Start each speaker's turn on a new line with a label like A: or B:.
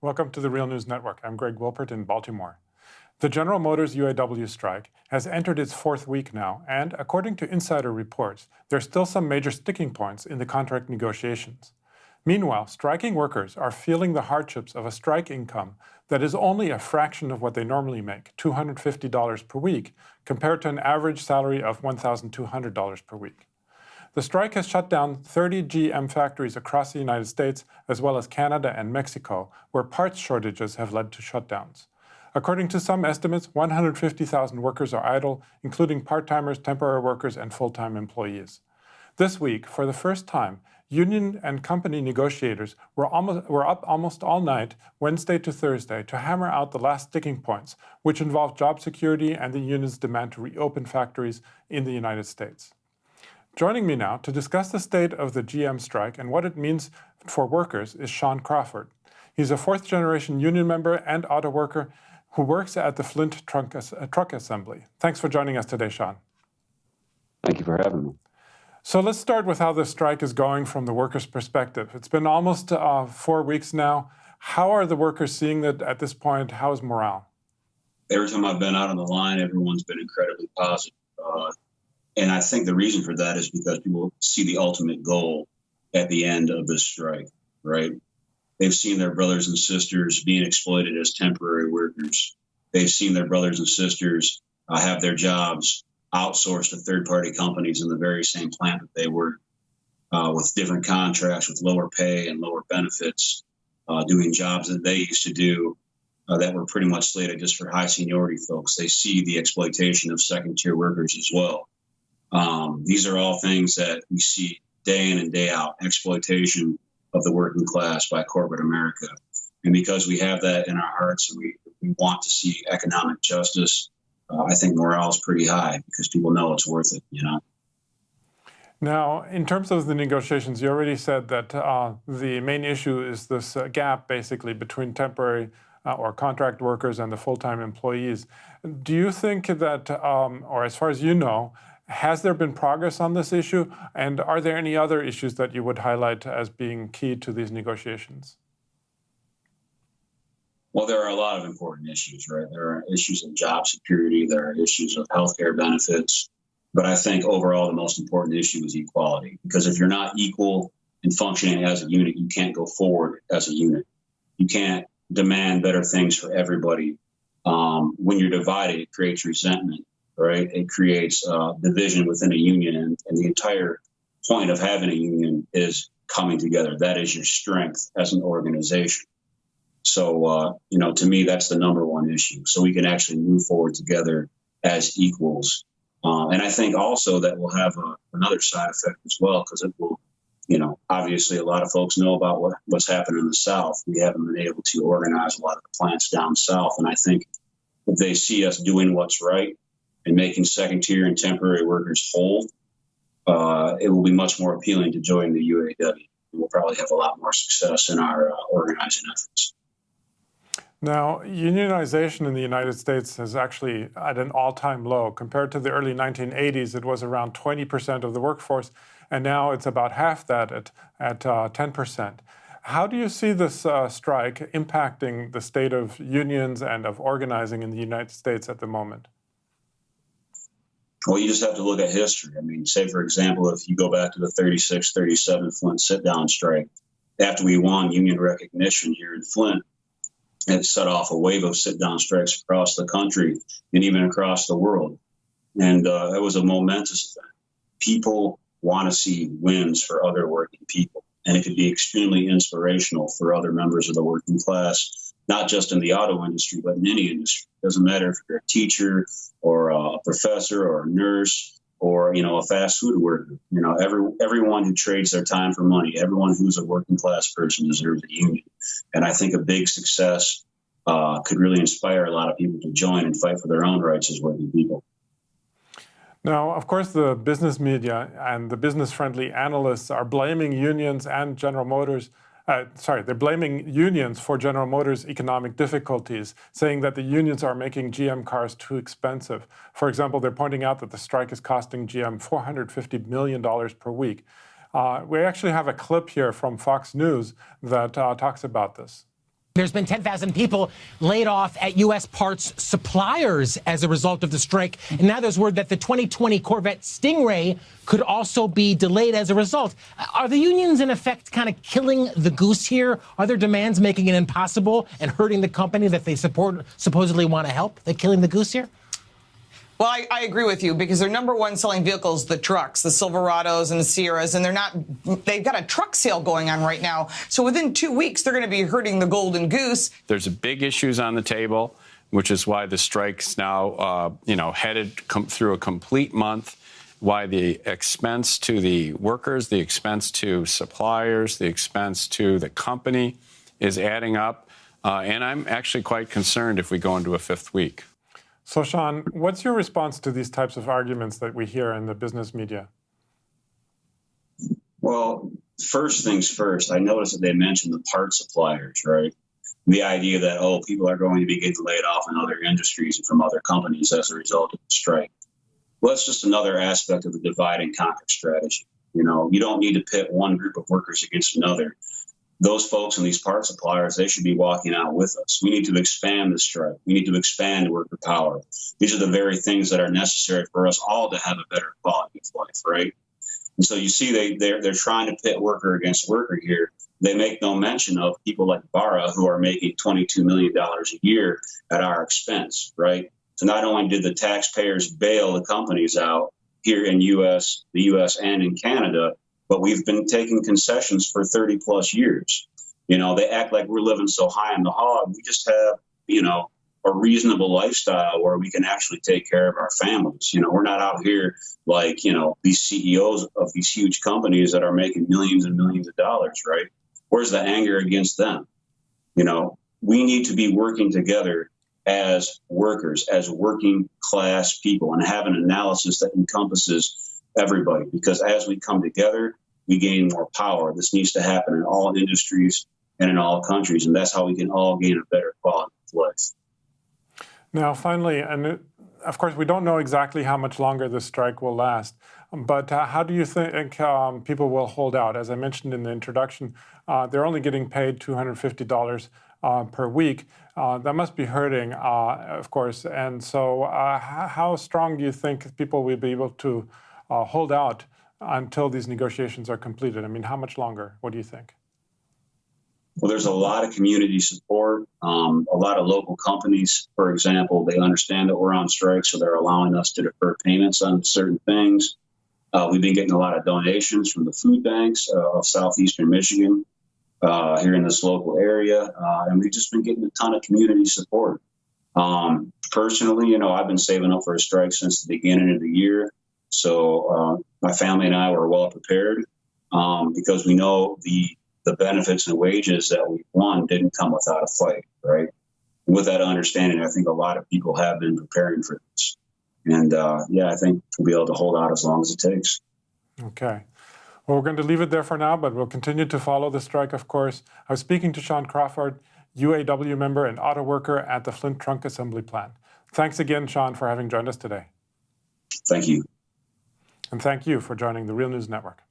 A: Welcome to the Real News Network. I'm Greg Wilpert in Baltimore. The General Motors UAW strike has entered its fourth week now, and according to insider reports, there are still some major sticking points in the contract negotiations. Meanwhile, striking workers are feeling the hardships of a strike income that is only a fraction of what they normally make, $250 per week, compared to an average salary of $1,200 per week. The strike has shut down 30 GM factories across the United States, as well as Canada and Mexico, where parts shortages have led to shutdowns. According to some estimates, 150,000 workers are idle, including part-timers, temporary workers, and full-time employees. This week, for the first time, union and company negotiators were up almost all night, Wednesday to Thursday, to hammer out the last sticking points, which involve job security and the union's demand to reopen factories in the United States. Joining me now to discuss the state of the GM strike and what it means for workers is Sean Crawford. He's a fourth-generation union member and auto worker who works at the Flint truck assembly. Thanks for joining us today, Sean.
B: Thank you for having me.
A: So let's start with how the strike is going from the workers' perspective. It's been almost 4 weeks now. How are the workers seeing it at this point? How is morale?
C: Every time I've been out on the line, everyone's been incredibly positive. And I think the reason for that is because people see the ultimate goal at the end of this strike, right? They've seen their brothers and sisters being exploited as temporary workers. They've seen their brothers and sisters have their jobs outsourced to third-party companies in the very same plant that they work, with different contracts, with lower pay and lower benefits, doing jobs that they used to do that were pretty much slated just for high seniority folks. They see the exploitation of second-tier workers as well. These are all things that we see day in and day out, exploitation of the working class by corporate America. And because we have that in our hearts and we want to see economic justice, I think morale is pretty high because people know it's worth it, you know.
A: Now, in terms of the negotiations, you already said that the main issue is this gap, basically, between temporary or contract workers and the full-time employees. Do you think that, or as far as you know, has there been progress on this issue? And are there any other issues that you would highlight as being key to these negotiations?
C: Well, there are a lot of important issues, right? There are issues of job security. There are issues of healthcare benefits. But I think overall, the most important issue is equality. Because if you're not equal and functioning as a unit, you can't go forward as a unit. You can't demand better things for everybody. When you're divided, it creates resentment. Right? It creates division within a union, and the entire point of having a union is coming together. That is your strength as an organization. So, to me, that's the number one issue. So we can actually move forward together as equals. And I think also that will have another side effect as well, because it will, obviously a lot of folks know about what's happened in the South. We haven't been able to organize a lot of the plants down South. And I think if they see us doing what's right, and making second-tier and temporary workers whole, it will be much more appealing to join the UAW. We'll probably have a lot more success in our organizing efforts.
A: Now, unionization in the United States is actually at an all-time low. Compared to the early 1980s, it was around 20% of the workforce, and now it's about half that at 10%. How do you see this strike impacting the state of unions and of organizing in the United States at the moment?
C: Well, you just have to look at history. I mean, say, for example, if you go back to the 36, 37 Flint sit-down strike, after we won union recognition here in Flint, it set off a wave of sit-down strikes across the country and even across the world. And it was a momentous event. People want to see wins for other working people, and it could be extremely inspirational for other members of the working class, not just in the auto industry, but in any industry. It doesn't matter if you're a teacher or a professor or a nurse or, a fast food worker. Everyone who trades their time for money, everyone who's a working class person deserves a union. And I think a big success could really inspire a lot of people to join and fight for their own rights as working people.
A: Now, of course, the business media and the business-friendly analysts are blaming unions and General Motors. They're blaming unions for General Motors' economic difficulties, saying that the unions are making GM cars too expensive. For example, they're pointing out that the strike is costing GM $450 million per week. We actually have a clip here from Fox News that talks about this.
D: There's been 10,000 people laid off at U.S. parts suppliers as a result of the strike. And now there's word that the 2020 Corvette Stingray could also be delayed as a result. Are the unions, in effect, kind of killing the goose here? Are their demands making it impossible and hurting the company that they supposedly want to help? They're killing the goose here?
E: Well, I agree with you, because their number one selling vehicles, the trucks, the Silverados and the Sierras, and they've got a truck sale going on right now. So within 2 weeks, they're going to be hurting the golden goose.
F: There's big issues on the table, which is why the strike's now, headed through a complete month, why the expense to the workers, the expense to suppliers, the expense to the company is adding up. And I'm actually quite concerned if we go into a fifth week.
A: So, Sean, what's your response to these types of arguments that we hear in the business media?
C: Well, first things first, I noticed that they mentioned the part suppliers, right? The idea that, people are going to be getting laid off in other industries and from other companies as a result of the strike. Well, that's just another aspect of the divide and conquer strategy. You don't need to pit one group of workers against another. Those folks and these part suppliers, they should be walking out with us. We need to expand the strike. We need to expand worker power. These are the very things that are necessary for us all to have a better quality of life, right? And so you see they're trying to pit worker against worker here. They make no mention of people like Barra, who are making $22 million a year at our expense, right? So not only did the taxpayers bail the companies out here in the U.S. and in Canada, but we've been taking concessions for 30 plus years. They act like we're living so high in the hog. We just have, a reasonable lifestyle where we can actually take care of our families. We're not out here like, these CEOs of these huge companies that are making millions and millions of dollars, right? Where's the anger against them? We need to be working together as workers, as working class people, and have an analysis that encompasses everybody, because as we come together, we gain more power. This needs to happen in all industries and in all countries, and that's how we can all gain a better quality of life.
A: Now, finally, and of course, we don't know exactly how much longer this strike will last, but how do you think people will hold out? As I mentioned in the introduction, they're only getting paid $250 per week. That must be hurting, of course. And so how strong do you think people will be able to hold out until these negotiations are completed? I mean, how much longer? What do you think?
C: Well, there's a lot of community support. A lot of local companies, for example, they understand that we're on strike, so they're allowing us to defer payments on certain things. We've been getting a lot of donations from the food banks of southeastern Michigan here in this local area, and we've just been getting a ton of community support. Personally, I've been saving up for a strike since the beginning of the year. So my family and I were well prepared because we know the benefits and wages that we won didn't come without a fight, right? And with that understanding, I think a lot of people have been preparing for this. And I think we'll be able to hold out as long as it takes.
A: Okay. Well, we're going to leave it there for now, but we'll continue to follow the strike, of course. I was speaking to Sean Crawford, UAW member and auto worker at the Flint Trunk Assembly Plant. Thanks again, Sean, for having joined us today.
C: Thank you.
A: And thank you for joining the Real News Network.